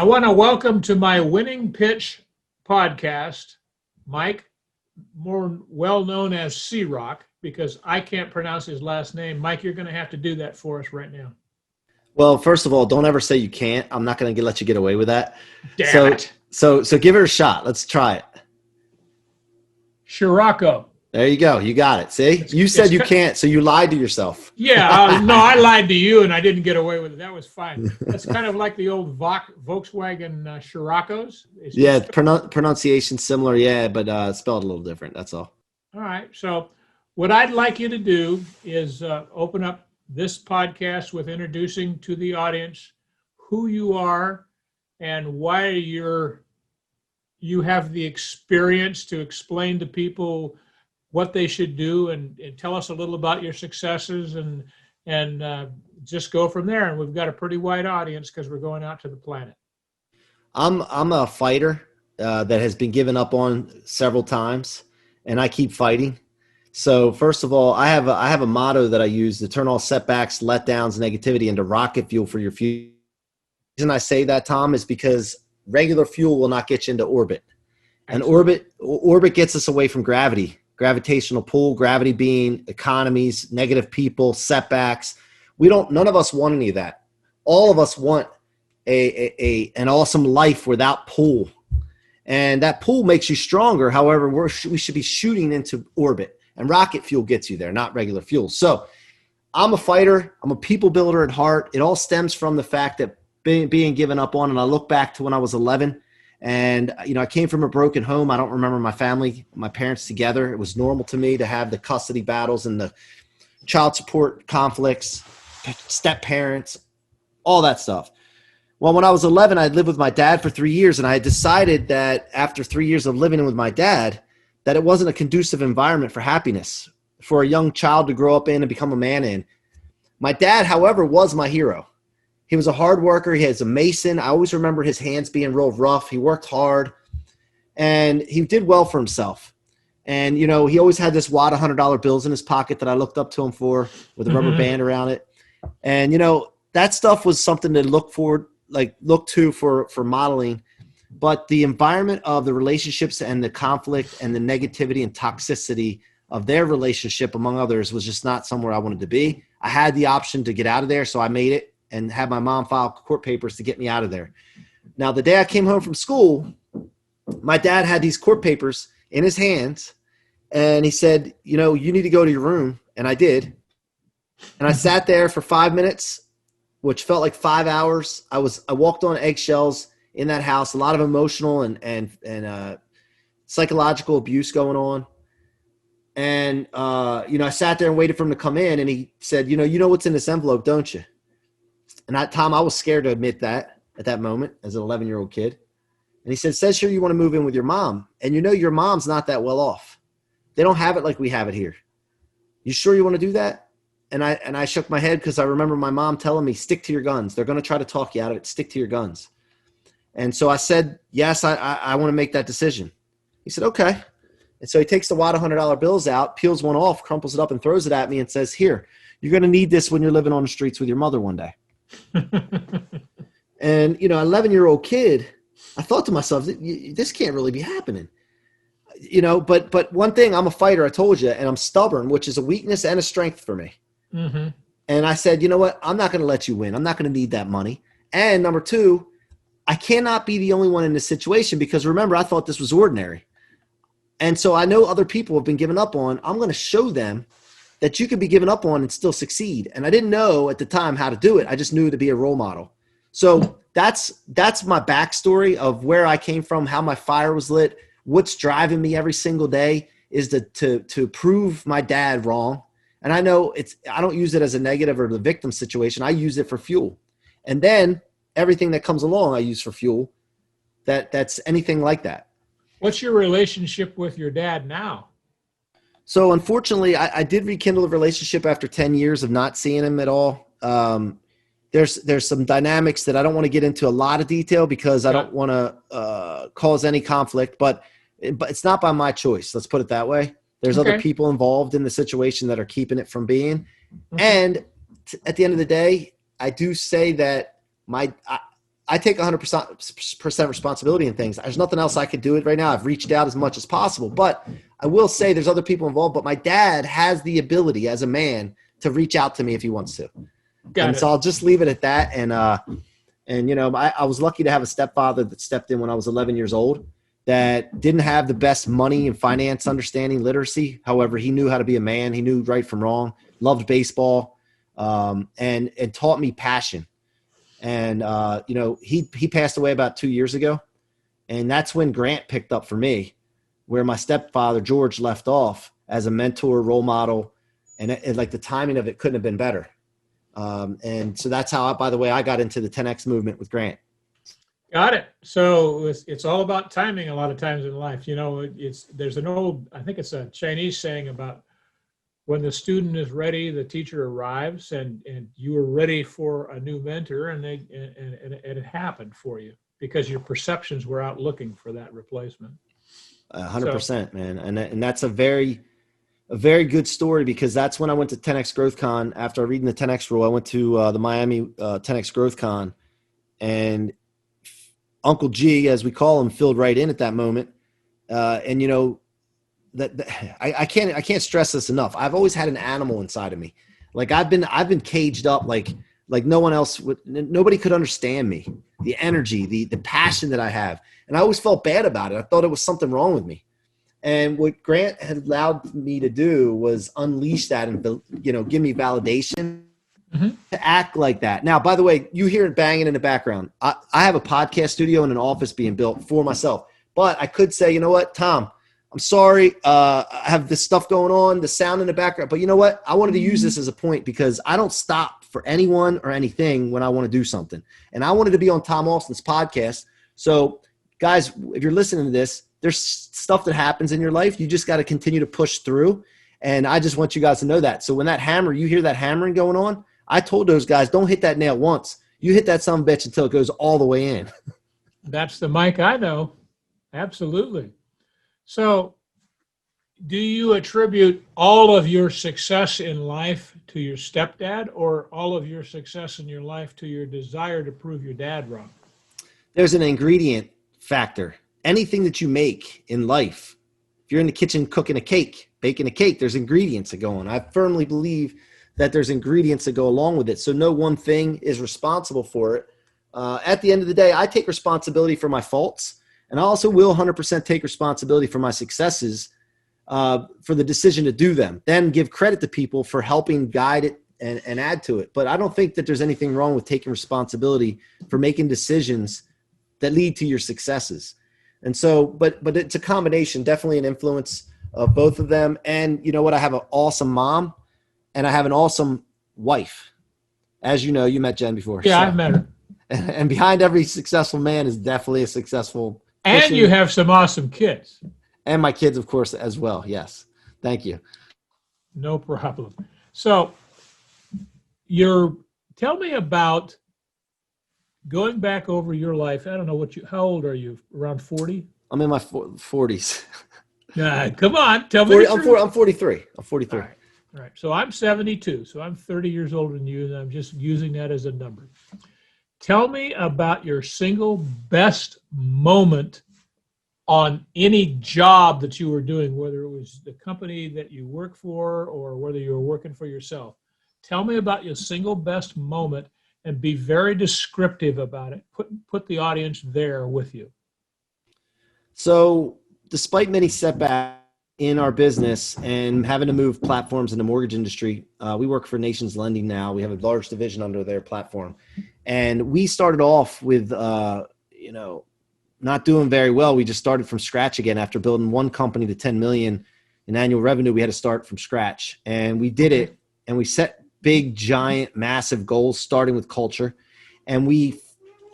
I want to welcome to my Winning Pitch podcast, Mike, more well known as C-Roc, because I can't pronounce his last name. Mike, you're going to have to do that for us right now. Well, first of all, don't ever say you can't. I'm not going to let you get away with that. Damn it. So give it a shot. Let's try it. Ciorrocco. There you go. You got it. See, you said you can't, so you lied to yourself. Yeah, no, I lied to you and I didn't get away with it. That was fine. That's kind of like the old Volkswagen Ciorroccos. Yeah, pronunciation similar, yeah, but spelled a little different. That's all. All right. So what I'd like you to do is open up this podcast with introducing to the audience who you are and why you have the experience to explain to people what they should do, and tell us a little about your successes, and just go from there. And we've got a pretty wide audience because we're going out to the planet. I'm a fighter that has been given up on several times, and I keep fighting. So first of all, I have a motto that I use to turn all setbacks, letdowns, negativity into rocket fuel for your future. The reason I say that, Tom, is because regular fuel will not get you into orbit. And orbit gets us away from gravity, gravitational pull, gravity being economies, negative people, setbacks. None of us want any of that. All of us want an awesome life without pull. And that pull makes you stronger. However, we should be shooting into orbit. And rocket fuel gets you there, not regular fuel. So I'm a fighter. I'm a people builder at heart. It all stems from the fact that being given up on. And I look back to when I was 11, and I came from a broken home. I don't remember my parents together. It was normal to me to have the custody battles and the child support conflicts, step parents, all that stuff. Well, when I was 11, I lived with my dad for 3 years, and I had decided that after 3 years of living with my dad, that it wasn't a conducive environment for happiness for a young child to grow up in and become a man in. My dad, however, was my hero. He was a hard worker. He was a mason. I always remember his hands being real rough. He worked hard, and he did well for himself. And, he always had this wad of $100 bills in his pocket that I looked up to him for, with a rubber band around it. And, that stuff was something to look to for modeling. But the environment of the relationships and the conflict and the negativity and toxicity of their relationship, among others, was just not somewhere I wanted to be. I had the option to get out of there, so I made it and had my mom file court papers to get me out of there. Now, the day I came home from school, my dad had these court papers in his hands, and he said, you need to go to your room. And I did. And I sat there for 5 minutes, which felt like 5 hours. I walked on eggshells in that house, a lot of emotional and psychological abuse going on. And, I sat there and waited for him to come in, and he said, you know what's in this envelope, don't you? And Tom, I was scared to admit that at that moment as an 11-year-old kid. And he said, says here you want to move in with your mom. And your mom's not that well off. They don't have it like we have it here. You sure you want to do that? And I shook my head because I remember my mom telling me, stick to your guns. They're going to try to talk you out of it. Stick to your guns. And so I said, yes, I want to make that decision. He said, okay. And so he takes the wad of $100 bills out, peels one off, crumples it up, and throws it at me and says, here, you're going to need this when you're living on the streets with your mother one day. And, 11-year-old kid, I thought to myself, this can't really be happening. But one thing, I'm a fighter, I told you, and I'm stubborn, which is a weakness and a strength for me. Mm-hmm. And I said, you know what? I'm not going to let you win. I'm not going to need that money. And number two, I cannot be the only one in this situation, because remember, I thought this was ordinary. And so I know other people have been given up on. I'm going to show them that you can be given up on and still succeed. And I didn't know at the time how to do it. I just knew to be a role model. So that's my backstory of where I came from, how my fire was lit. What's driving me every single day is to prove my dad wrong. And I know I don't use it as a negative or the victim situation. I use it for fuel. And then everything that comes along, I use for fuel. That's anything like that. What's your relationship with your dad now? So unfortunately, I did rekindle a relationship after 10 years of not seeing him at all. There's some dynamics that I don't want to get into a lot of detail because I don't want to cause any conflict, but it's not by my choice. Let's put it that way. There's other people involved in the situation that are keeping it from being. And at the end of the day, I do say that I take 100% responsibility in things. There's nothing else I could do it right now. I've reached out as much as possible, but I will say there's other people involved, but my dad has the ability as a man to reach out to me if he wants to. So I'll just leave it at that. And you know, I was lucky to have a stepfather that stepped in when I was 11 years old that didn't have the best money and finance understanding, literacy. However, he knew how to be a man. He knew right from wrong, loved baseball, and taught me passion. And, you know, he passed away about 2 years ago. And that's when Grant picked up for me, where my stepfather, George, left off as a mentor, role model. And like the timing of it couldn't have been better. And so that's how, by the way, I got into the 10X movement with Grant. Got it. So it's all about timing a lot of times in life. You know, there's an old, I think it's a Chinese saying about when the student is ready, the teacher arrives, and you were ready for a new mentor, and it happened for you because your perceptions were out looking for that replacement. 100%, man. And that's a very good story, because that's when I went to 10X Growth Con. After reading the 10X rule, I went to the Miami 10X Growth Con, and Uncle G, as we call him, filled right in at that moment. And you know, I can't stress this enough. I've always had an animal inside of me. Like I've been caged up like no one else nobody could understand me. The energy, the passion that I have. And I always felt bad about it. I thought it was something wrong with me. And what Grant had allowed me to do was unleash that and, you know, give me validation to act like that. Now, by the way, you hear it banging in the background. I have a podcast studio and an office being built for myself, but I could say, you know what, Tom, I'm sorry. I have this stuff going on, the sound in the background, but you know what? I wanted to use this as a point because I don't stop for anyone or anything when I want to do something. And I wanted to be on Tom Austin's podcast. So guys, if you're listening to this, there's stuff that happens in your life. You just got to continue to push through. And I just want you guys to know that. So when that hammer, you hear that hammering going on, I told those guys, don't hit that nail once. You hit that son of a bitch until it goes all the way in. That's the Mike I know. Absolutely. So do you attribute all of your success in life to your stepdad, or all of your success in your life to your desire to prove your dad wrong? There's an ingredient factor. Anything that you make in life, if you're in the kitchen cooking a cake, baking a cake, there's ingredients that go on. I firmly believe that there's ingredients that go along with it. So no one thing is responsible for it. At the end of the day, I take responsibility for my faults, and I also will 100% take responsibility for my successes, for the decision to do them. Then give credit to people for helping guide it and add to it. But I don't think that there's anything wrong with taking responsibility for making decisions that lead to your successes. And so, but it's a combination, definitely an influence of both of them. And you know what? I have an awesome mom and I have an awesome wife. As you know, you met Jen before. Yeah, so. I've met her. And behind every successful man is definitely a successful And Christian. you have some awesome kids. And my kids, of course, as well. Yes. Thank you. No problem. So tell me about going back over your life. I don't know how old are you? Around 40? I'm in my 40s. Come on. Tell me. I'm 43. I'm 43. All right. So I'm 72. So I'm 30 years older than you, and I'm just using that as a number. Tell me about your single best moment on any job that you were doing, whether it was the company that you work for or whether you were working for yourself. Tell me about your single best moment and be very descriptive about it. Put the audience there with you. So despite many setbacks in our business and having to move platforms in the mortgage industry, we work for Nations Lending now. We have a large division under their platform. And we started off with, not doing very well. We just started from scratch again. After building one company to 10 million in annual revenue, we had to start from scratch. And we did it. And we set big, giant, massive goals, starting with culture. And we,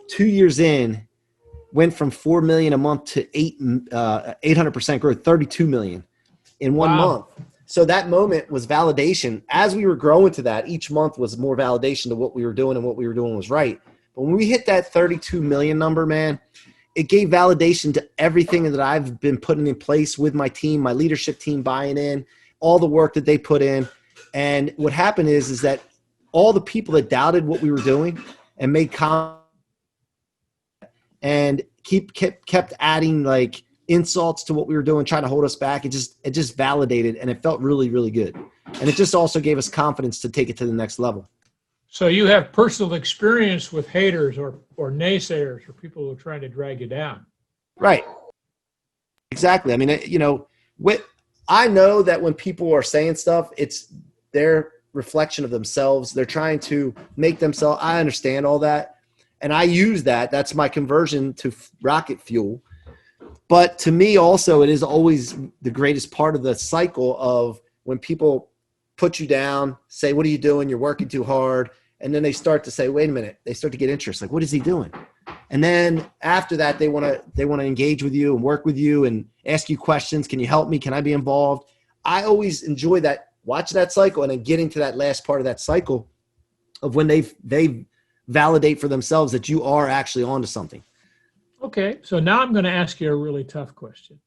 2 years in, went from 4 million a month to 800% growth, 32 million in 1 month. So that moment was validation. As we were growing to that, each month was more validation to what we were doing, and what we were doing was right. But when we hit that 32 million number, man, it gave validation to everything that I've been putting in place with my team, my leadership team buying in, all the work that they put in. And what happened is that all the people that doubted what we were doing and made comments and kept adding like insults to what we were doing, trying to hold us back. It just validated, and it felt really, really good. And it just also gave us confidence to take it to the next level. So you have personal experience with haters or naysayers or people who are trying to drag you down. Right. Exactly. I mean, I know that when people are saying stuff, it's their reflection of themselves. They're trying to make themselves. I understand all that. And I use that. That's my conversion to rocket fuel. But to me also, it is always the greatest part of the cycle of when people put you down, say, what are you doing? You're working too hard. And then they start to say, wait a minute. They start to get interest. Like, what is he doing? And then after that, they want to engage with you and work with you and ask you questions. Can you help me? Can I be involved? I always enjoy that, watch that cycle, and then getting to that last part of that cycle of when they validate for themselves that you are actually onto something. Okay, so now I'm going to ask you a really tough question.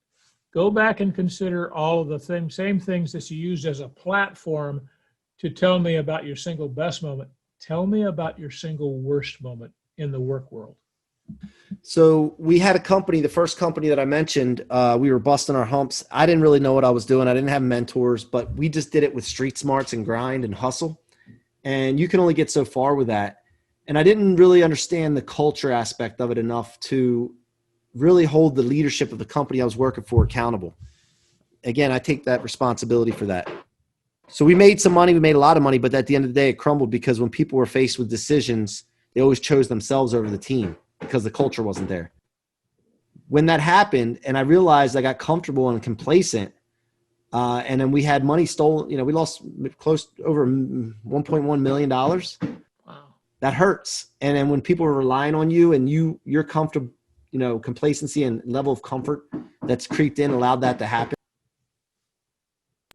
Go back and consider all of the same things that you used as a platform to tell me about your single best moment. Tell me about your single worst moment in the work world. So we had a company, the first company that I mentioned, we were busting our humps. I didn't really know what I was doing. I didn't have mentors, but we just did it with street smarts and grind and hustle. And you can only get so far with that. And I didn't really understand the culture aspect of it enough to really hold the leadership of the company I was working for accountable. Again, I take that responsibility for that. So we made some money. We made a lot of money, but at the end of the day, it crumbled because when people were faced with decisions, they always chose themselves over the team because the culture wasn't there. When that happened and I realized I got comfortable and complacent, and then we had money stolen, we lost close over $1.1 million. Wow. That hurts. And then when people are relying on you and you're comfortable, complacency and level of comfort that's creeped in allowed that to happen.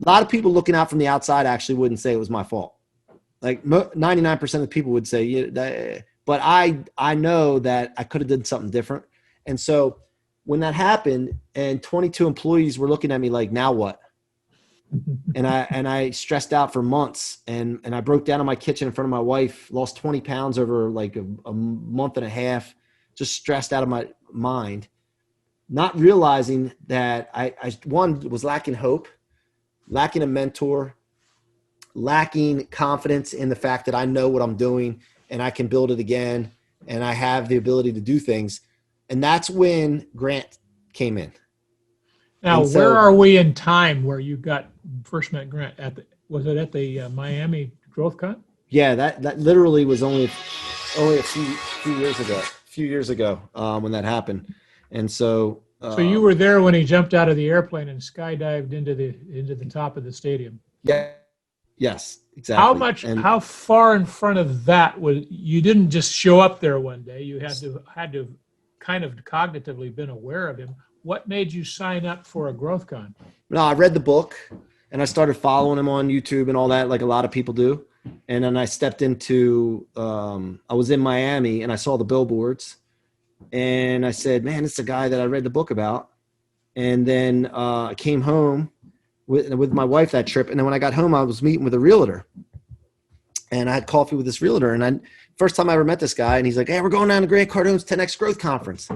A lot of people looking out from the outside actually wouldn't say it was my fault. Like 99% of the people would say, yeah, but I know that I could have done something different. And so when that happened and 22 employees were looking at me like, now what? And I stressed out for months and I broke down in my kitchen in front of my wife, lost 20 pounds over like a month and a half, just stressed out of my mind, not realizing that I was lacking hope, lacking a mentor, lacking confidence in the fact that I know what I'm doing and I can build it again. And I have the ability to do things. And that's when Grant came in. Now, And so, where are we in time where you first met Grant? Was it at the Miami Growth Con? Yeah, that literally was only a few years ago when that happened. And so So you were there when he jumped out of the airplane and skydived into the top of the stadium. Yeah. Yes, exactly. How far in front of that you didn't just show up there one day. You had to kind of cognitively been aware of him. What made you sign up for a growth con? No, I read the book and I started following him on YouTube and all that, like a lot of people do. And then I stepped into, I was in Miami and I saw the billboards and I said, man, it's a guy that I read the book about. And then I came home with my wife that trip. And then when I got home, I was meeting with a realtor and I had coffee with this realtor. And first time I ever met this guy and he's like, hey, we're going down to Grant Cardone's 10X Growth Conference.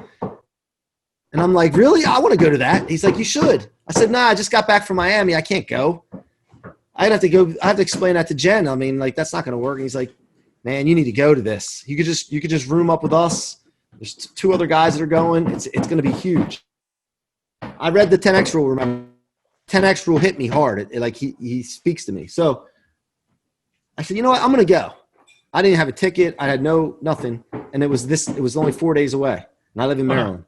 And I'm like, really? I want to go to that. He's like, you should. I said, nah, I just got back from Miami. I can't go. I have to explain that to Jen. I mean, like, that's not going to work. And he's like, man, you need to go to this. You could just room up with us. There's 2 other guys that are going. It's going to be huge. I read the 10X rule. Remember, 10X rule hit me hard. He speaks to me. So I said, you know what? I'm going to go. I didn't have a ticket. I had nothing. And it was only 4 days away. And I live in Maryland.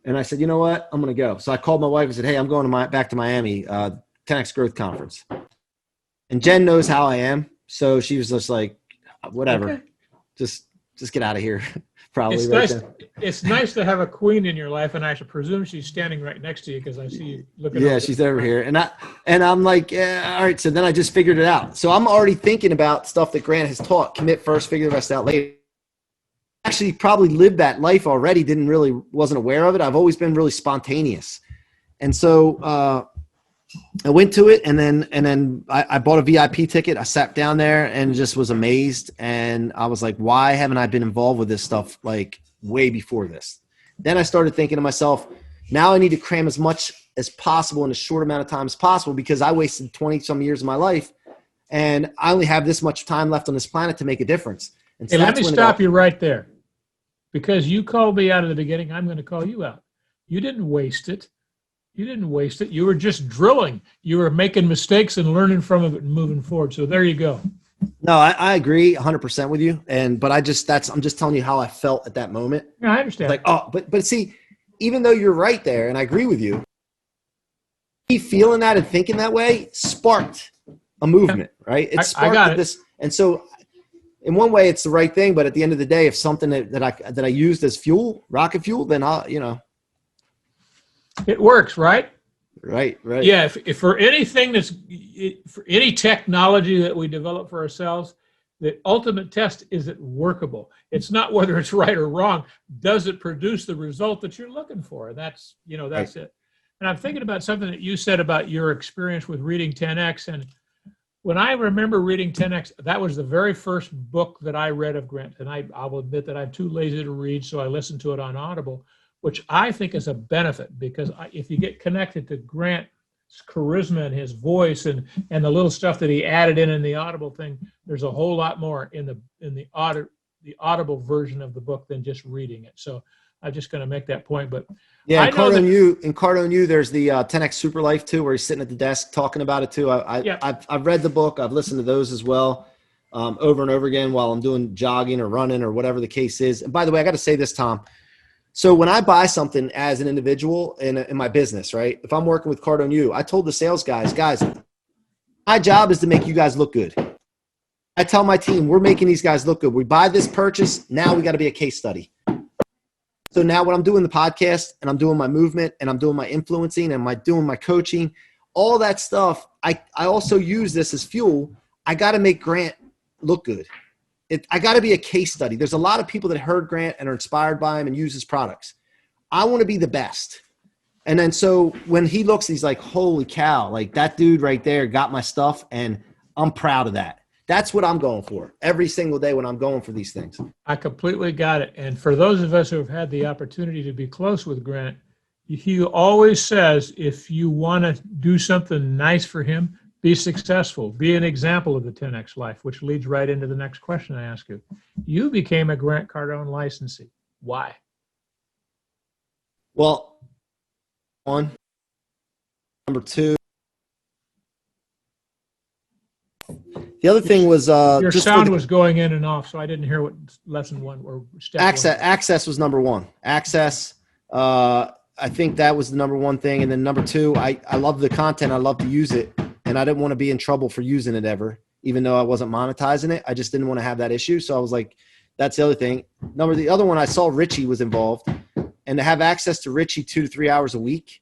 And I said, you know what? I'm going to go. So I called my wife and said, hey, I'm going back to Miami, 10X Growth Conference. And Jen knows how I am. So she was just like, whatever, okay. just get out of here. Probably. It's nice to have a queen in your life. And I should presume she's standing right next to you because I see you looking. Yeah, she's over here. And I'm like, yeah, all right. So then I just figured it out. So I'm already thinking about stuff that Grant has taught. Commit first, figure the rest out later. Actually probably lived that life already, wasn't aware of it. I've always been really spontaneous. And so I went to it and then I bought a VIP ticket. I sat down there and just was amazed. And I was like, why haven't I been involved with this stuff like way before this? Then I started thinking to myself, now I need to cram as much as possible in a short amount of time as possible, because I wasted 20 some years of my life and I only have this much time left on this planet to make a difference. And so Hey, let me stop you right there, because you called me out at the beginning. I'm going to call you out. You didn't waste it. You didn't waste it. You were just drilling. You were making mistakes and learning from it and moving forward. So there you go. No, I agree 100% with you. But I'm just telling you how I felt at that moment. Yeah, I understand. Like, oh, but see, even though you're right there, and I agree with you, me feeling that and thinking that way sparked a movement, right? It sparked this. And so in one way it's the right thing, but at the end of the day, if something that I used as fuel, rocket fuel, then it works, right? Right. Yeah. If for anything for any technology that we develop for ourselves, the ultimate test is it workable. It's not whether it's right or wrong. Does it produce the result that you're looking for? And that's Right. it. And I'm thinking about something that you said about your experience with reading 10X. And when I remember reading 10X, that was the very first book that I read of Grant. And I will admit that I'm too lazy to read, so I listened to it on Audible, which I think is a benefit, because if you get connected to Grant's charisma and his voice and the little stuff that he added in the Audible thing, there's a whole lot more in the Audible version of the book than just reading it. So I'm just going to make that point. But yeah, in Cardone U, there's the 10X Super Life too, where he's sitting at the desk talking about it too. I've read the book. I've listened to those as well, over and over again while I'm doing jogging or running or whatever the case is. And by the way, I got to say this, Tom. So when I buy something as an individual in my business, right? If I'm working with Cardone U, I told the sales guys, my job is to make you guys look good. I tell my team, we're making these guys look good. We buy this purchase. Now we got to be a case study. So now when I'm doing the podcast and I'm doing my movement and I'm doing my influencing and doing my coaching, all that stuff, I also use this as fuel. I got to make Grant look good. I got to be a case study. There's a lot of people that heard Grant and are inspired by him and use his products. I want to be the best. And then so when he looks, he's like, holy cow, like that dude right there got my stuff, and I'm proud of that. That's what I'm going for every single day when I'm going for these things. I completely got it. And for those of us who have had the opportunity to be close with Grant, he always says, if you want to do something nice for him, be successful, be an example of the 10X life, which leads right into the next question I ask you. You became a Grant Cardone licensee. Why? Well, one, number two. The other thing was your sound was going in and off, so I didn't hear what lesson one or step one. Access was number one. Access. I think that was the number one thing. And then number two, I love the content. I love to use it. And I didn't want to be in trouble for using it ever, even though I wasn't monetizing it. I just didn't want to have that issue. So I was like, that's the other thing. The other one, I saw Richie was involved, and to have access to Richie 2 to 3 hours a week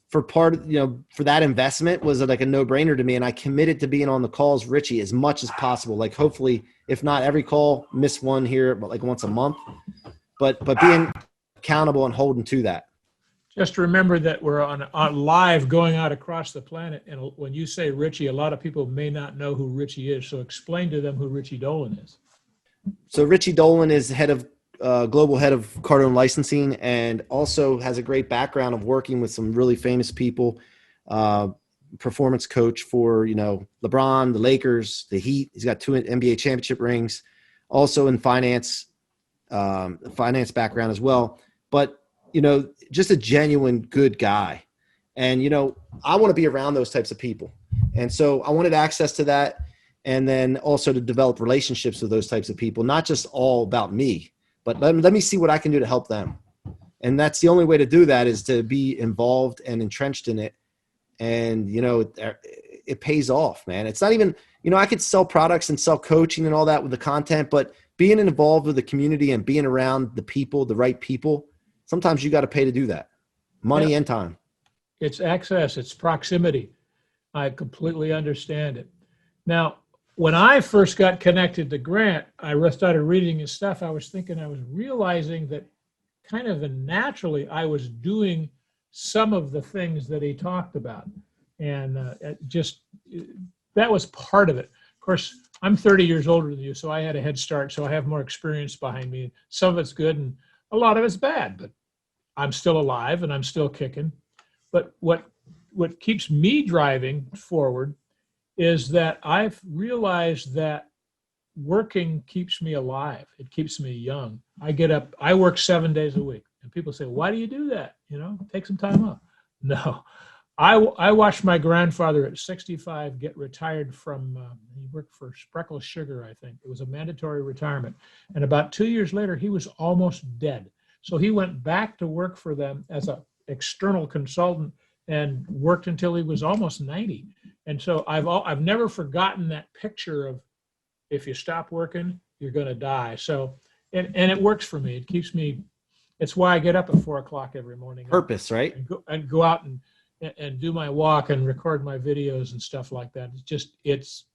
for for that investment was like a no-brainer to me. And I committed to being on the calls, Richie, as much as possible. Like hopefully, if not every call, miss one here, but like once a month, but being accountable and holding to that. Just remember that we're on live going out across the planet. And when you say Richie, a lot of people may not know who Richie is. So explain to them who Richie Dolan is. So Richie Dolan is global head of Cardone licensing, and also has a great background of working with some really famous people, performance coach for, LeBron, the Lakers, the Heat. He's got 2 NBA championship rings, also in finance background as well. But, just a genuine good guy. And, I want to be around those types of people. And so I wanted access to that. And then also to develop relationships with those types of people, not just all about me, but let me see what I can do to help them. And that's the only way to do that, is to be involved and entrenched in it. And, it pays off, man. It's not even, I could sell products and sell coaching and all that with the content, but being involved with the community and being around the people, the right people, sometimes you got to pay to do that. Money and time. It's access. It's proximity. I completely understand it. Now, when I first got connected to Grant, I started reading his stuff. I was realizing that kind of naturally I was doing some of the things that he talked about. And that was part of it. Of course, I'm 30 years older than you, so I had a head start, so I have more experience behind me. Some of it's good, and a lot of it's bad, but I'm still alive and I'm still kicking. But what keeps me driving forward is that I've realized that working keeps me alive. It keeps me young. I get up, I work 7 days a week. And people say, why do you do that? Take some time off. No, I watched my grandfather at 65 get retired from, he worked for Spreckles Sugar, I think. It was a mandatory retirement. And about 2 years later, he was almost dead. So he went back to work for them as an external consultant and worked until he was almost 90. And so I've never forgotten that picture of, if you stop working, you're going to die. So, and it works for me. It keeps me, it's why I get up at 4 o'clock every morning. Purpose, right? And go out and do my walk and record my videos and stuff like that. It's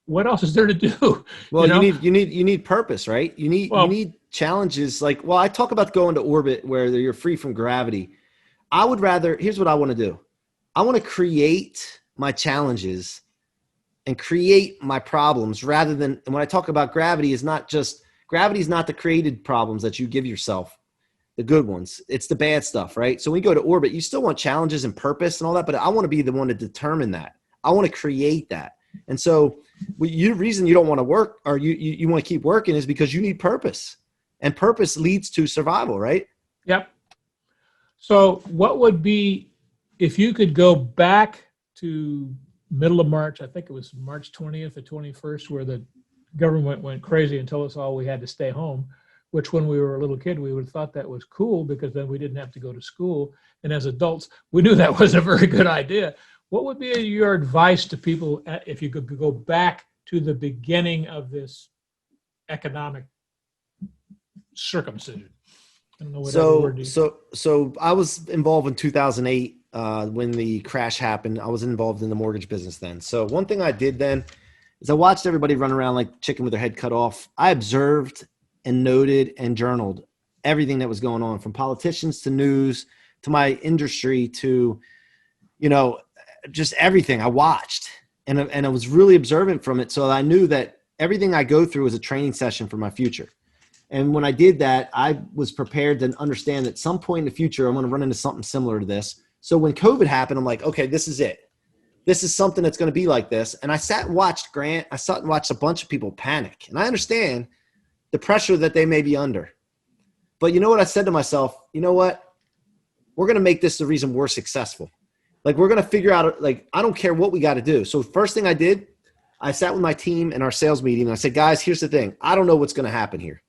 what else is there to do? Well, you need purpose, right? You need challenges. I talk about going to orbit where you're free from gravity. Here's what I want to do. I want to create my challenges and create my problems rather than, and when I talk about gravity is not the created problems that you give yourself, the good ones. It's the bad stuff, right? So when you go to orbit, you still want challenges and purpose and all that, but I want to be the one to determine that. I want to create that. And so the reason you don't want to work or you want to keep working is because you need purpose, and purpose leads to survival, right? Yep. So what would be, if you could go back to middle of March, I think it was March 20th or 21st, where the government went crazy and told us all we had to stay home, which when we were a little kid, we would have thought that was cool because then we didn't have to go to school. And as adults, we knew that was a very good idea. What would be your advice to people if you could go back to the beginning of this economic circumcision? I don't know what other word you... So I was involved in 2008 when the crash happened. I was involved in the mortgage business then. So one thing I did then is I watched everybody run around like chicken with their head cut off. I observed and noted and journaled everything that was going on, from politicians to news to my industry to, just everything. I watched and I was really observant from it. So I knew that everything I go through is a training session for my future. And when I did that, I was prepared to understand that at some point in the future, I'm going to run into something similar to this. So when COVID happened, I'm like, okay, this is it. This is something that's going to be like this. And I sat and watched Grant. I sat and watched a bunch of people panic. And I understand the pressure that they may be under. But you know what I said to myself? You know what? We're going to make this the reason we're successful. We're going to figure out, I don't care what we got to do. So first thing I did, I sat with my team in our sales meeting and I said, guys, here's the thing. I don't know what's going to happen here.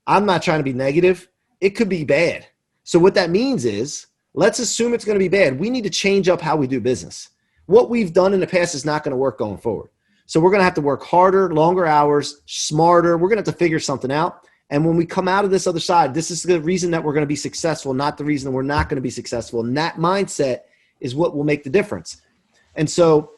I'm not trying to be negative. It could be bad. So what that means is, let's assume it's going to be bad. We need to change up how we do business. What we've done in the past is not going to work going forward. So we're going to have to work harder, longer hours, smarter. We're going to have to figure something out. And when we come out of this other side, this is the reason that we're going to be successful, not the reason that we're not going to be successful. And that mindset is what will make the difference. And so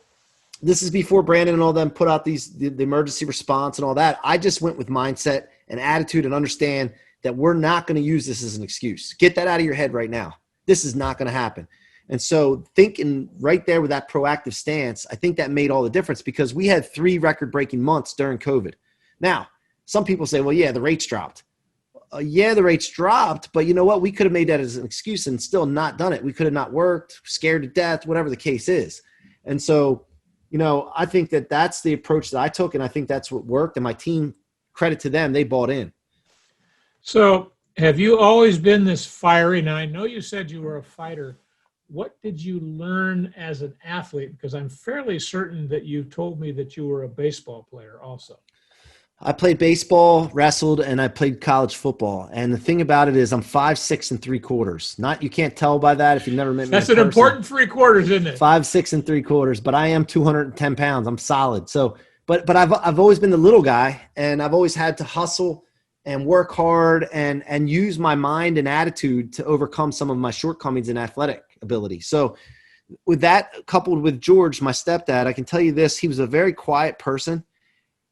this is before Brandon and all them put out the emergency response and all that. I just went with mindset and attitude and understand that we're not going to use this as an excuse. Get that out of your head right now. This is not going to happen. And so thinking right there with that proactive stance, I think that made all the difference because we had 3 record-breaking months during COVID. Now, some people say, well, yeah, the rates dropped. Yeah, the rates dropped, but you know what? We could have made that as an excuse and still not done it. We could have not worked, scared to death, whatever the case is. And so, I think that that's the approach that I took, and I think that's what worked. And my team, credit to them, they bought in. So have you always been this fiery? Now, I know you said you were a fighter. What did you learn as an athlete? Because I'm fairly certain that you told me that you were a baseball player also. I played baseball, wrestled, and I played college football. And the thing about it is I'm 5'6"3/4. You can't tell by that if you've never met me. That's an important 3/4, isn't it? 5'6" 3/4, but I am 210 pounds. I'm solid. So, but I've always been the little guy, and I've always had to hustle and work hard and use my mind and attitude to overcome some of my shortcomings in athletic ability. So with that, coupled with George, my stepdad, I can tell you this, he was a very quiet person.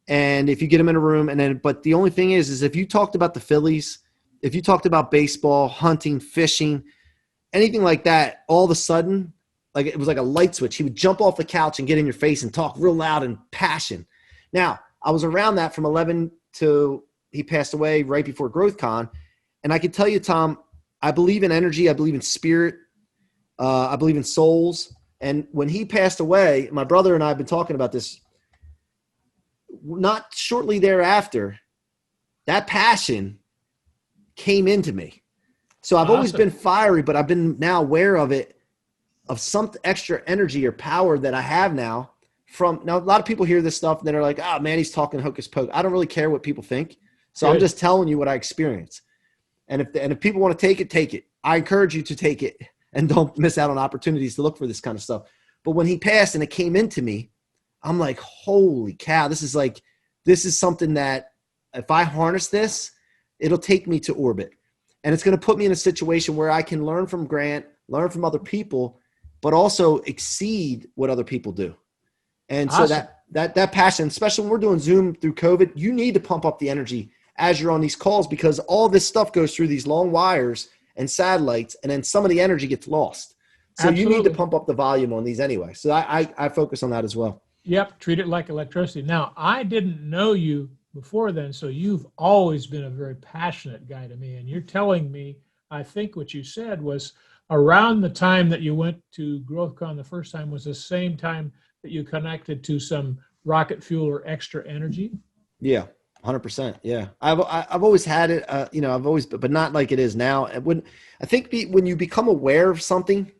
And if you get him in a room but the only thing is if you talked about the Phillies, if you talked about baseball, hunting, fishing, anything like that, all of a sudden, it was like a light switch. He would jump off the couch and get in your face and talk real loud and passion. Now, I was around that from 11 to he passed away right before GrowthCon. And I can tell you, Tom, I believe in energy. I believe in spirit. I believe in souls. And when he passed away, my brother and I have been talking about this. Not shortly thereafter, that passion came into me. So I've always been fiery, but I've been now aware of it, of some extra energy or power that I have now. Now, a lot of people hear this stuff and they're like, oh man, he's talking hocus pocus. I don't really care what people think. So I'm just telling you what I experience. And if people want to take it, take it. I encourage you to take it and don't miss out on opportunities to look for this kind of stuff. But when he passed and it came into me, I'm like, holy cow, this is something that if I harness this, it'll take me to orbit. And it's going to put me in a situation where I can learn from Grant, learn from other people, but also exceed what other people do. And so that passion, especially when we're doing Zoom through COVID, you need to pump up the energy as you're on these calls, because all this stuff goes through these long wires and satellites, and then some of the energy gets lost. So You need to pump up the volume on these anyway. So I focus on that as well. Yep. Treat it like electricity. Now, I didn't know you before then, so you've always been a very passionate guy to me. And you're telling me, I think what you said was around the time that you went to GrowthCon the first time was the same time that you connected to some rocket fuel or extra energy. Yeah. 100%. Yeah. I've always had it, but not like it is now. When you become aware of something.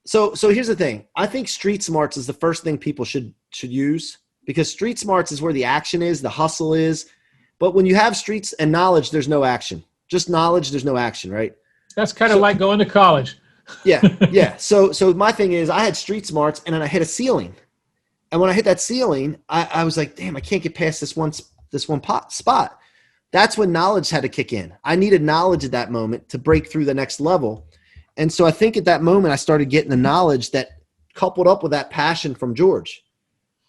So here's the thing. I think street smarts is the first thing people should use, because street smarts is where the action is, the hustle is. But when you have streets and knowledge, there's no action. Just knowledge, there's no action, right? That's kind of like going to college. Yeah. Yeah. So my thing is, I had street smarts and then I hit a ceiling. And when I hit that ceiling, I was like, damn, I can't get past this one spot. That's when knowledge had to kick in. I needed knowledge at that moment to break through the next level. And so I think at that moment, I started getting the knowledge that coupled up with that passion from George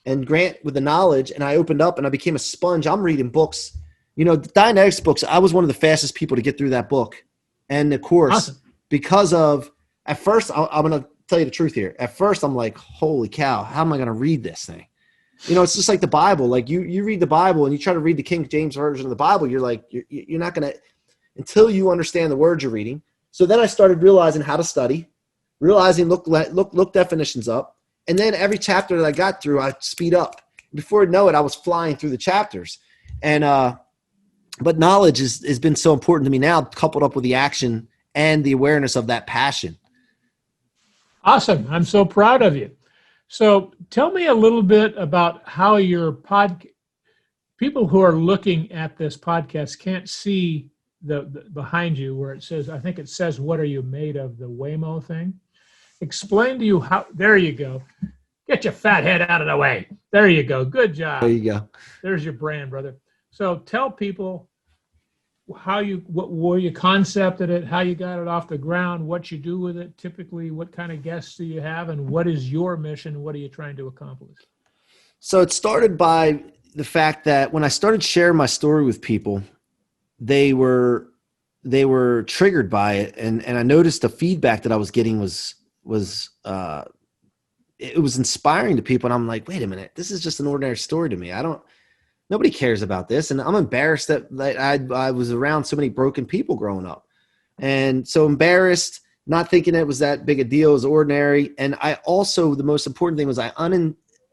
and Grant with the knowledge. And I opened up and I became a sponge. I'm reading books, the Dianetics books. I was one of the fastest people to get through that book. And of course, because of, at first, I'm going to tell you the truth here. At first, I'm like, holy cow, how am I going to read this thing? It's just like the Bible. Like you read the Bible and you try to read the King James version of the Bible. You're like, you're not going to, until you understand the words you're reading. So then I started realizing how to study, realizing look definitions up. And then every chapter that I got through, I speed up. Before I know it, I was flying through the chapters. And, but knowledge has been so important to me now, coupled up with the action and the awareness of that passion. Awesome. I'm so proud of you. So tell me a little bit about how your people who are looking at this podcast can't see the behind you where it says, I think it says, what are you made of, the Waymo thing. Explain to you how, there you go. Get your fat head out of the way. There you go. Good job. There you go. There's your brand, brother. So tell people where you concepted it, how you got it off the ground, what you do with it, typically what kind of guests do you have, and what is your mission? What are you trying to accomplish? So it started by the fact that when I started sharing my story with people, they were triggered by it. And I noticed the feedback that I was getting was inspiring to people. And I'm like, wait a minute, this is just an ordinary story to me. Nobody cares about this. And I'm embarrassed that I was around so many broken people growing up. And so embarrassed, not thinking it was that big a deal, it was ordinary. And I also, the most important thing was I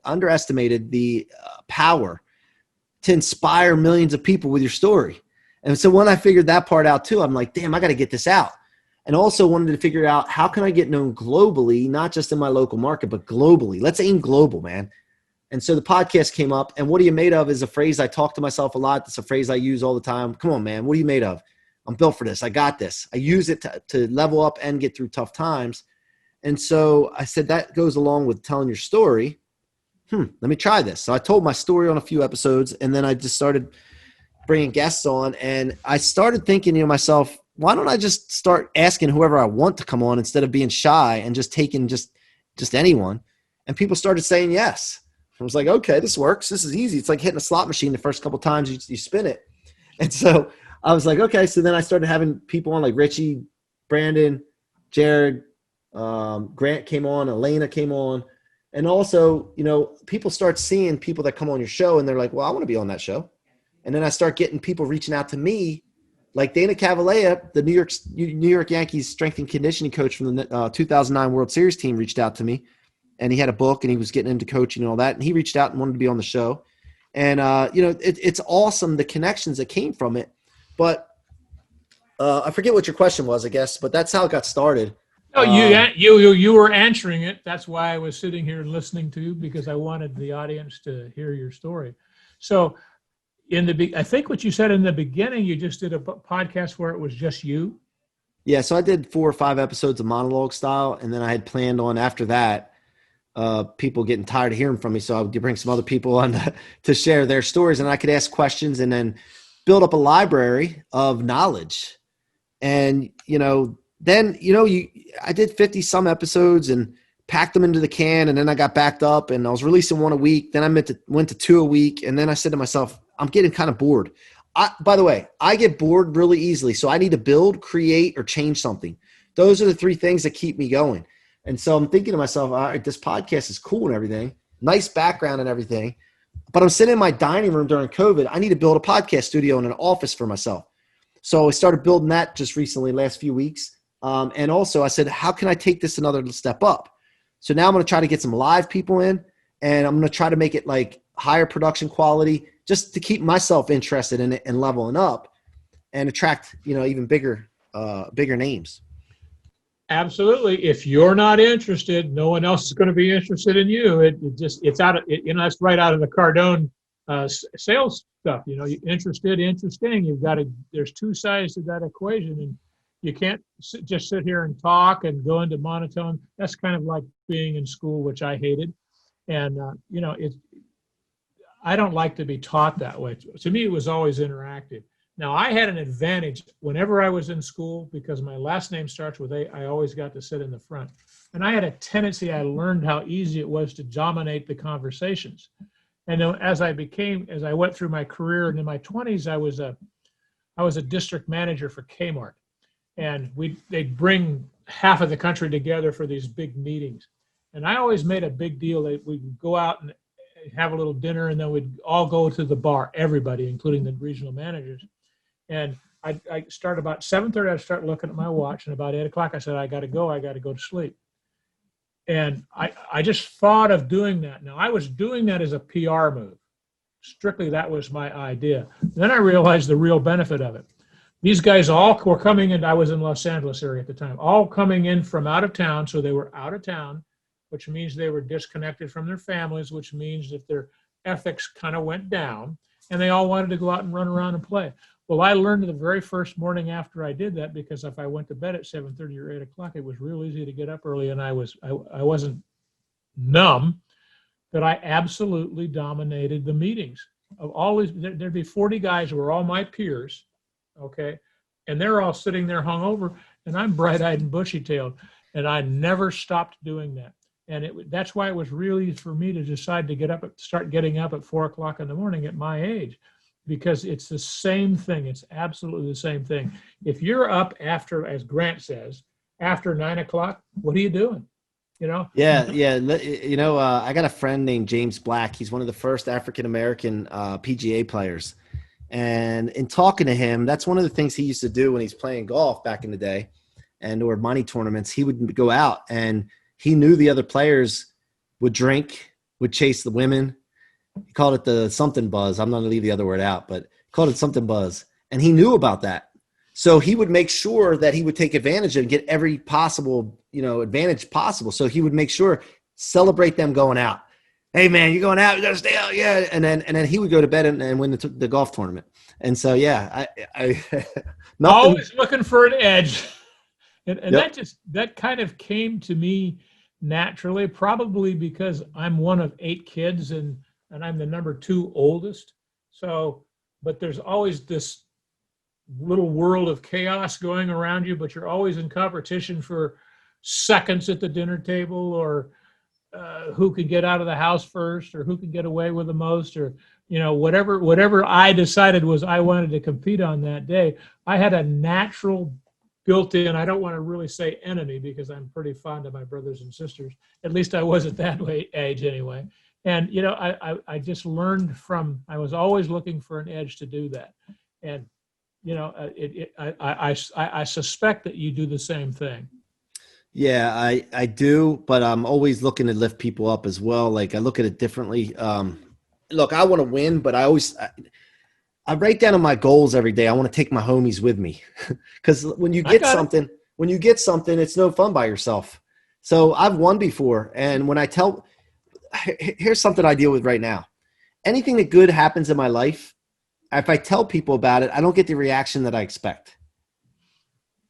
underestimated the power to inspire millions of people with your story. And so when I figured that part out too, I'm like, damn, I got to get this out. And also wanted to figure out how can I get known globally, not just in my local market, but globally. Let's aim global, man. And so the podcast came up, and what are you made of is a phrase I talk to myself a lot. It's a phrase I use all the time. Come on, man. What are you made of? I'm built for this. I got this. I use it to level up and get through tough times. And so I said, that goes along with telling your story. Let me try this. So I told my story on a few episodes, and then I just started bringing guests on, and I started thinking to myself, why don't I just start asking whoever I want to come on instead of being shy and just taking just anyone? And people started saying yes. I was like, okay, this works. This is easy. It's like hitting a slot machine the first couple of times you spin it. And so I was like, okay. So then I started having people on like Richie, Brandon, Jared, Grant came on, Elena came on. And also, people start seeing people that come on your show and they're like, well, I want to be on that show. And then I start getting people reaching out to me like Dana Cavalea, the New York Yankees strength and conditioning coach from the 2009 World Series team, reached out to me, and he had a book and he was getting into coaching and all that. And he reached out and wanted to be on the show. And, it's awesome, the connections that came from it. But I forget what your question was, I guess, but that's how it got started. No, you were answering it. That's why I was sitting here listening to you, because I wanted the audience to hear your story. So I think what you said in the beginning, you just did a podcast where it was just you. Yeah. So I did 4 or 5 episodes of monologue style. And then I had planned on after that, people getting tired of hearing from me. So I would bring some other people on to share their stories, and I could ask questions and then build up a library of knowledge. And, I did 50 some episodes and packed them into the can. And then I got backed up and I was releasing 1 a week. Then I went to 2 a week. And then I said to myself, I'm getting kind of bored. By the way, I get bored really easily. So I need to build, create, or change something. Those are the 3 things that keep me going. And so I'm thinking to myself, all right, this podcast is cool and everything, nice background and everything, but I'm sitting in my dining room during COVID. I need to build a podcast studio and an office for myself. So I started building that just recently, last few weeks. And also I said, how can I take this another step up? So now I'm going to try to get some live people in, and I'm going to try to make it like higher production quality, just to keep myself interested in it and leveling up and attract, even bigger names. Absolutely. If you're not interested, no one else is going to be interested in you. It's out of it, that's right out of the Cardone sales stuff. Interested, interesting. There's 2 sides to that equation, and you can't just sit here and talk and go into monotone. That's kind of like being in school, which I hated. And I don't like to be taught that way. To me, it was always interactive. Now, I had an advantage whenever I was in school, because my last name starts with A. I always got to sit in the front. And I had a tendency, I learned how easy it was to dominate the conversations. And then as I went through my career, and in my 20s, I was a district manager for Kmart. And they'd bring half of the country together for these big meetings. And I always made a big deal that we'd go out and have a little dinner, and then we'd all go to the bar, everybody, including the regional managers. And I start about 7:30, I'd start looking at my watch, and about 8 o'clock, I said, I got to go to sleep. And I just thought of doing that. Now, I was doing that as a PR move. Strictly, that was my idea. Then I realized the real benefit of it. These guys all were coming in. I was in Los Angeles area at the time, all coming in from out of town. So they were out of town, which means they were disconnected from their families, which means that their ethics kind of went down, and they all wanted to go out and run around and play. Well, I learned the very first morning after I did that, because if I went to bed at 7:30 or 8 o'clock, it was real easy to get up early, and I wasn't numb, that I absolutely dominated the meetings. Of all these, there'd be 40 guys who were all my peers, okay, and they're all sitting there hungover, and I'm bright-eyed and bushy-tailed, and I never stopped doing that. And that's why it was really for me to decide to start getting up at 4 o'clock in the morning at my age, because it's the same thing. It's absolutely the same thing. If you're up after, as Grant says, after 9 o'clock, what are you doing? Yeah. I got a friend named James Black. He's one of the first African-American PGA players. And in talking to him, that's one of the things he used to do when he's playing golf back in the day, or money tournaments. He would go out, and he knew the other players would drink, would chase the women. He called it the something buzz. I'm not going to leave the other word out, but he called it something buzz. And he knew about that. So he would make sure that he would take advantage and get every possible, advantage possible. So he would make sure, celebrate them going out. Hey man, you're going out, you got to stay out. Yeah. And then he would go to bed and win the golf tournament. And so, yeah, I always looking for an edge. And Yep. that kind of came to me naturally, probably because I'm one of 8 kids, and I'm the number 2 oldest. So, but there's always this little world of chaos going around you, but you're always in competition for seconds at the dinner table, or who could get out of the house first, or who could get away with the most, or whatever I decided was I wanted to compete on that day. I had a natural built-in, I don't want to really say enemy, because I'm pretty fond of my brothers and sisters. At least I was at that age anyway. And I just learned I was always looking for an edge to do that. And I suspect that you do the same thing. Yeah, I do, but I'm always looking to lift people up as well. Like I look at it differently. Look, I want to win, but I write down on my goals every day. I want to take my homies with me because when you I get got it. something, it's no fun by yourself. So I've won before, and when here's something I deal with right now. Anything that good happens in my life, if I tell people about it, I don't get the reaction that I expect.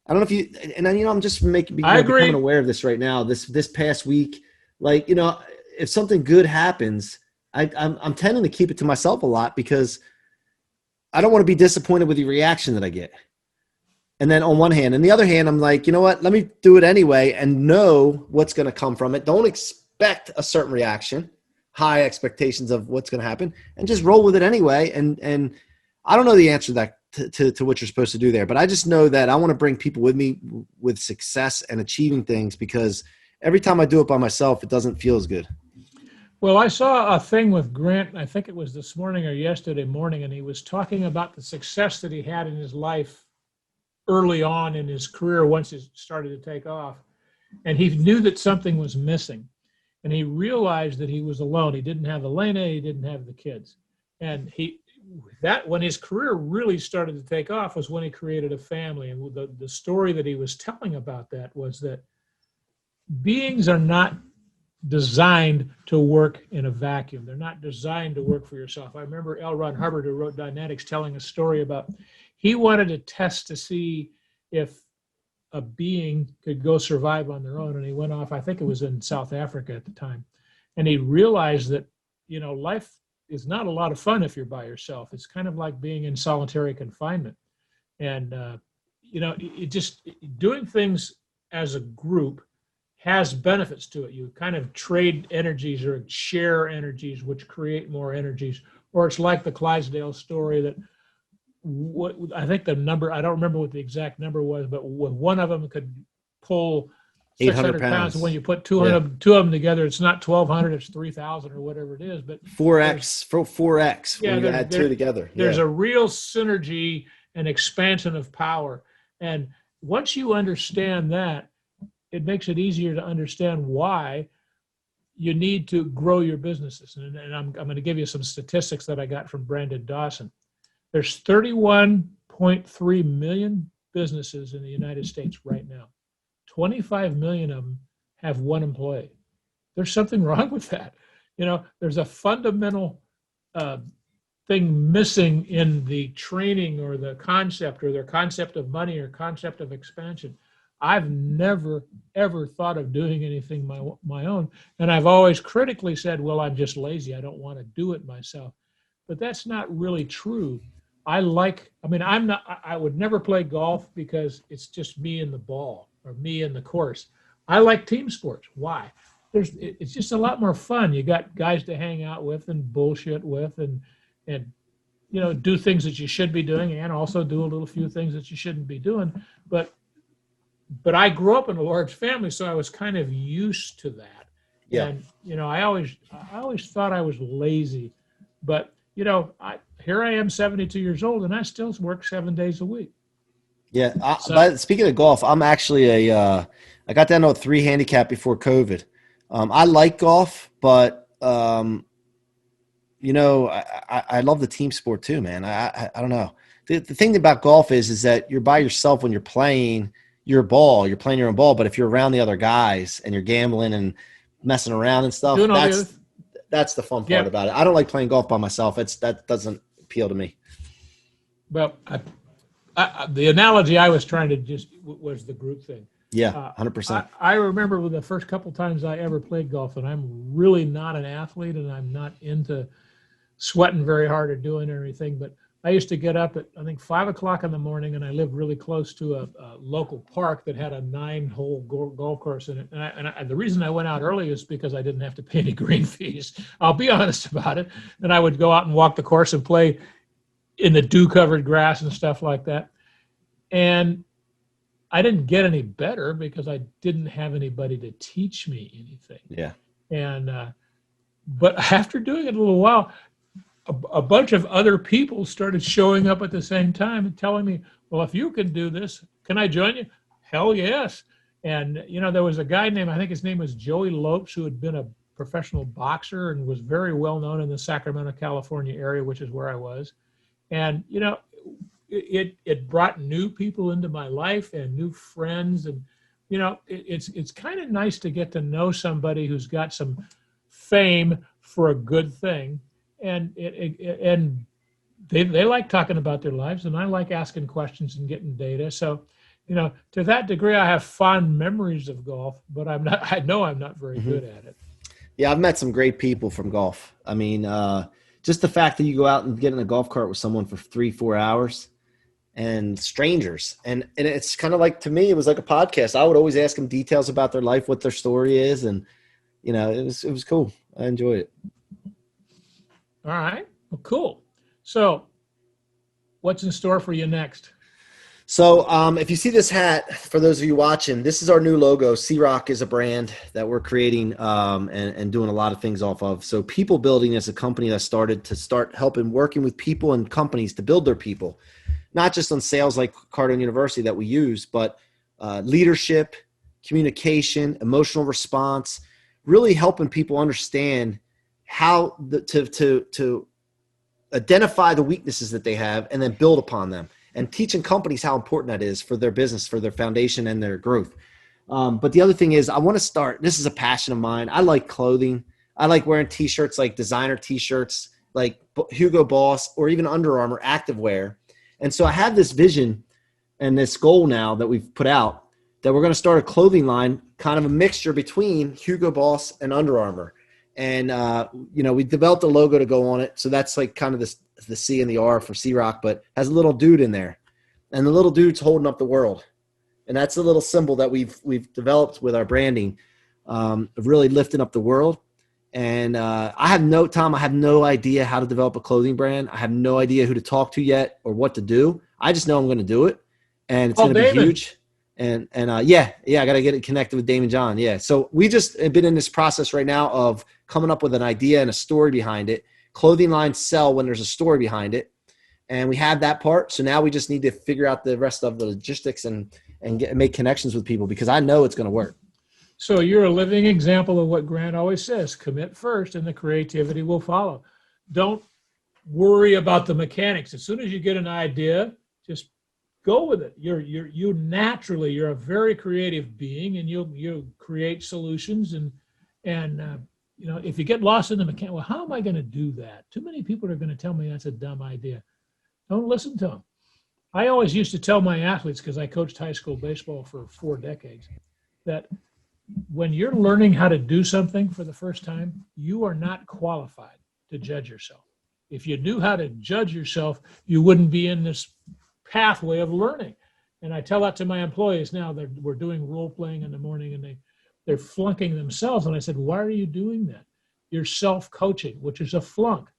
I don't know if you, and then, I'm just I becoming agree. aware of this right now. This past week, like, if something good happens, I'm tending to keep it to myself a lot because I don't want to be disappointed with the reaction that I get. And then on one hand, and the other hand, I'm like, you know what? Let me do it anyway and know what's going to come from it. Don't expect a certain reaction, high expectations of what's going to happen, and just roll with it anyway. And I don't know the answer to what you're supposed to do there, but I just know that I want to bring people with me with success and achieving things because every time I do it by myself, it doesn't feel as good. Well, I saw a thing with Grant, I think it was this morning or yesterday morning, and he was talking about the success that he had in his life early on in his career once it started to take off. And he knew that something was missing. And he realized that he was alone. He didn't have Elena, he didn't have the kids. And when his career really started to take off was when he created a family. And the story that he was telling about that was that beings are not designed to work in a vacuum. They're not designed to work for yourself. I remember L. Ron Hubbard, who wrote Dynetics, telling a story about he wanted to test to see if a being could go survive on their own. And he went off, I think it was in South Africa at the time. And he realized that, life is not a lot of fun if you're by yourself. It's kind of like being in solitary confinement. And, doing things as a group has benefits to it. You kind of trade energies or share energies, which create more energies. Or it's like the Clydesdale story that I think the number, I don't remember what the exact number was, but one of them could pull 800 600 pounds. And pounds. when you put Yeah. two of them together, it's not 1,200, it's 3,000 or whatever it is. But 4x yeah, when you add two together. there's Yeah. a real synergy and expansion of power. And once you understand that, it makes it easier to understand why you need to grow your businesses. And I'm going to give you some statistics that I got from Brandon Dawson. There's 31.3 million businesses in the United States right now. 25 million of them have one employee. There's something wrong with that. There's a fundamental thing missing in the training or the concept or their concept of money or concept of expansion. I've never, ever thought of doing anything my own. And I've always critically said, well, I'm just lazy. I don't want to do it myself. But that's not really true. I would never play golf because it's just me and the ball or me and the course. I like team sports. Why? It's just a lot more fun. You got guys to hang out with and bullshit with and do things that you should be doing and also do a little few things that you shouldn't be doing. But I grew up in a large family, so I was kind of used to that. Yeah. And I always thought I was lazy, but here I am, 72 years old, and I still work 7 days a week. Yeah. But speaking of golf, I'm actually I got down to a 3 handicap before COVID. I like golf, but I love the team sport too, man. I don't know. The thing about golf is that you're by yourself when you're playing your ball. You're playing your own ball, but if you're around the other guys and you're gambling and messing around and stuff, that's the fun part about it. I don't like playing golf by myself. That doesn't appeal to me. Well, the analogy I was trying to was the group thing. Yeah, 100%. I remember the first couple times I ever played golf, and I'm really not an athlete, and I'm not into sweating very hard or doing anything, but I used to get up at, I think, 5 o'clock in the morning, and I lived really close to a local park that had a 9-hole golf course in it. And the reason I went out early is because I didn't have to pay any green fees. I'll be honest about it. And I would go out and walk the course and play in the dew-covered grass and stuff like that. And I didn't get any better because I didn't have anybody to teach me anything. Yeah. And but after doing it a little while, a bunch of other people started showing up at the same time and telling me, well, if you can do this, can I join you? Hell yes. And, there was a guy named, I think his name was Joey Lopes, who had been a professional boxer and was very well known in the Sacramento, California area, which is where I was. And, it brought new people into my life and new friends. And, it's kind of nice to get to know somebody who's got some fame for a good thing. And they like talking about their lives, and I like asking questions and getting data. So, to that degree, I have fond memories of golf, but I know I'm not very good at it. Yeah, I've met some great people from golf. I mean, just the fact that you go out and get in a golf cart with someone for 3-4 hours and strangers. And it's kind of like, to me, it was like a podcast. I would always ask them details about their life, what their story is. And, it was cool. I enjoyed it. All right. Well, cool. So what's in store for you next? So if you see this hat, for those of you watching, this is our new logo. C-Roc is a brand that we're creating and doing a lot of things off of. So People Building is a company that started helping working with people and companies to build their people, not just on sales like Cardone University that we use, but leadership, communication, emotional response, really helping people understand how to identify the weaknesses that they have and then build upon them. And teaching companies how important that is for their business, for their foundation and their growth. But the other thing is, I want to start, this is a passion of mine. I like clothing. I like wearing t-shirts, like designer t-shirts, like Hugo Boss or even Under Armour activewear. And so I have this vision and this goal now that we've put out that we're going to start a clothing line, kind of a mixture between Hugo Boss and Under Armour. And, we developed a logo to go on it. So that's like kind of the C and the R for C-Roc, but has a little dude in there. And the little dude's holding up the world. And that's a little symbol that we've developed with our branding of really lifting up the world. And I have no idea how to develop a clothing brand. I have no idea who to talk to yet or what to do. I just know I'm going to do it. And it's going to be huge. And I got to get it connected with Damon John. Yeah. So we just have been in this process right now of coming up with an idea and a story behind it. Clothing lines sell when there's a story behind it. And we have that part. So now we just need to figure out the rest of the logistics and make connections with people, because I know it's going to work. So you're a living example of what Grant always says: commit first and the creativity will follow. Don't worry about the mechanics. As soon as you get an idea, just go with it. You're a very creative being, and you'll create solutions. And if you get lost in the mechanics, well, how am I going to do that? Too many people are going to tell me that's a dumb idea. Don't listen to them. I always used to tell my athletes, because I coached high school baseball for 4 decades, that when you're learning how to do something for the first time, you are not qualified to judge yourself. If you knew how to judge yourself, you wouldn't be in this pathway of learning. And I tell that to my employees now. We're doing role playing in the morning, and they're flunking themselves. And I said, why are you doing that? You're self-coaching, which is a flunk.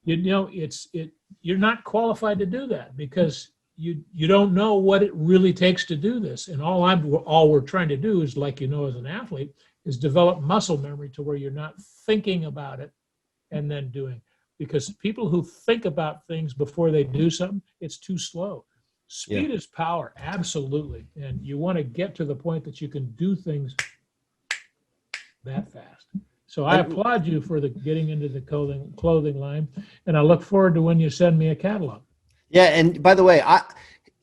You're not qualified to do that, because you don't know what it really takes to do this. And all we're trying to do is, like, as an athlete, is develop muscle memory to where you're not thinking about it and then doing. Because people who think about things before they do something, it's too slow. Speed is power, absolutely. And you want to get to the point that you can do things that fast. So I applaud you for getting into the clothing line, and I look forward to when you send me a catalog. Yeah, and by the way,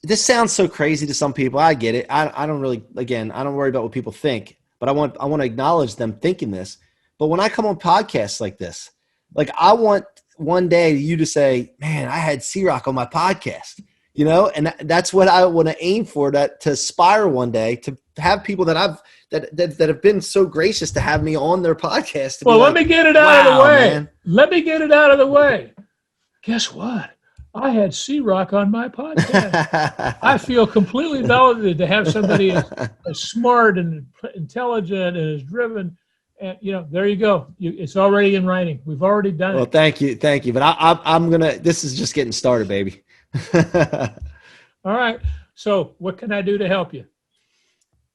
this sounds so crazy to some people. I get it. I don't really, again, I don't worry about what people think, but I want to acknowledge them thinking this. But when I come on podcasts like this, like, I want one day you to say, man, I had C-Roc on my podcast, and that's what I want to aim for, to aspire one day to have people that have been so gracious to have me on their podcast. Well, let me get it out of the way. Man. Let me get it out of the way. Guess what? I had C-Roc on my podcast. I feel completely validated to have somebody as smart and intelligent and as driven. And, there you go. It's already in writing. We've already done it. Well, thank you. But I'm going to, this is just getting started, baby. All right. So what can I do to help you?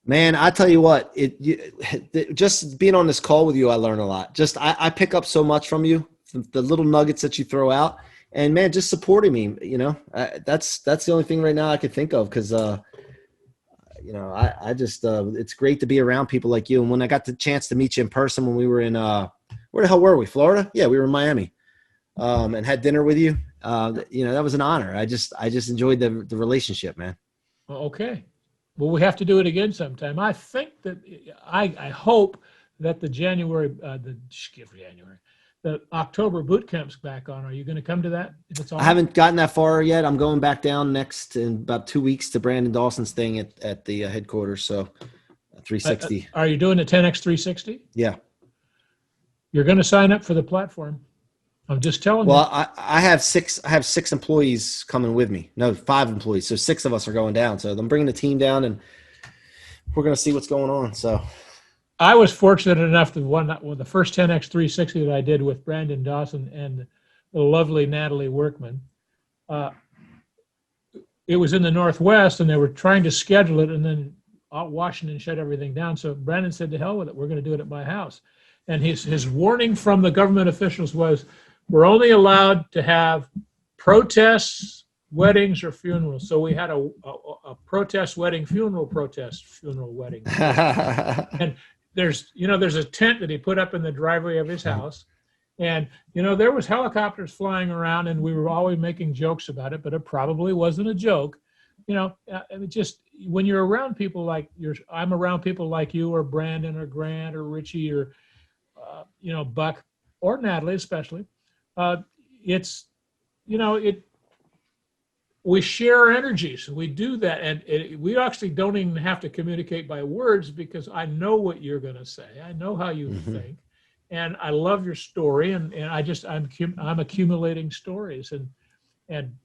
Man, I tell you what, just being on this call with you, I learn a lot. I pick up so much from you the little nuggets that you throw out, and man, just supporting me. That's the only thing right now I can think of because I just it's great to be around people like you. And when I got the chance to meet you in person when we were in where the hell were we? Florida? Yeah, we were in Miami, and had dinner with you. That was an honor. I just enjoyed the relationship, man. Okay. Well, we have to do it again sometime. I think that I hope that the October boot camp's back on. Are you going to come to that? If it's on? I haven't gotten that far yet. I'm going back down next in about 2 weeks to Brandon Dawson's thing at the headquarters. So 360. Are you doing the 10X 360? Yeah. You're going to sign up for the platform. I'm just telling you. Well, I have six employees coming with me. No, 5 employees. So 6 of us are going down. So I'm bringing the team down, and we're going to see what's going on. So I was fortunate enough to the first 10X 360 that I did with Brandon Dawson and the lovely Natalie Workman. It was in the Northwest, and they were trying to schedule it, and then Washington shut everything down. So Brandon said, "To hell with it. We're going to do it at my house." And his warning from the government officials was, we're only allowed to have protests, weddings, or funerals. So we had a protest wedding, funeral wedding. And there's a tent that he put up in the driveway of his house. And, there was helicopters flying around, and we were always making jokes about it, but it probably wasn't a joke. Just when you're around people like I'm around people like you or Brandon or Grant or Richie or, Buck or Natalie especially. We share energies. We do that, and we actually don't even have to communicate by words because I know what you're going to say. I know how you think, and I love your story. And I'm accumulating stories, and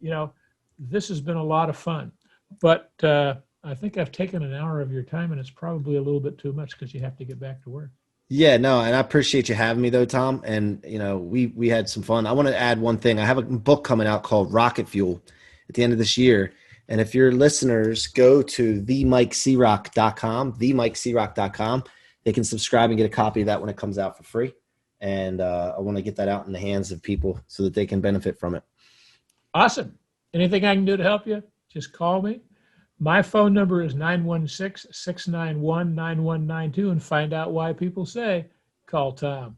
this has been a lot of fun. But I think I've taken an hour of your time, and it's probably a little bit too much because you have to get back to work. Yeah, no, and I appreciate you having me though, Tom. And we had some fun. I want to add one thing. I have a book coming out called Rocket Fuel at the end of this year. And if your listeners go to themikecroc.com, they can subscribe and get a copy of that when it comes out for free. And I want to get that out in the hands of people so that they can benefit from it. Awesome. Anything I can do to help you, just call me. My phone number is 916-691-9192, and find out why people say, call Tom.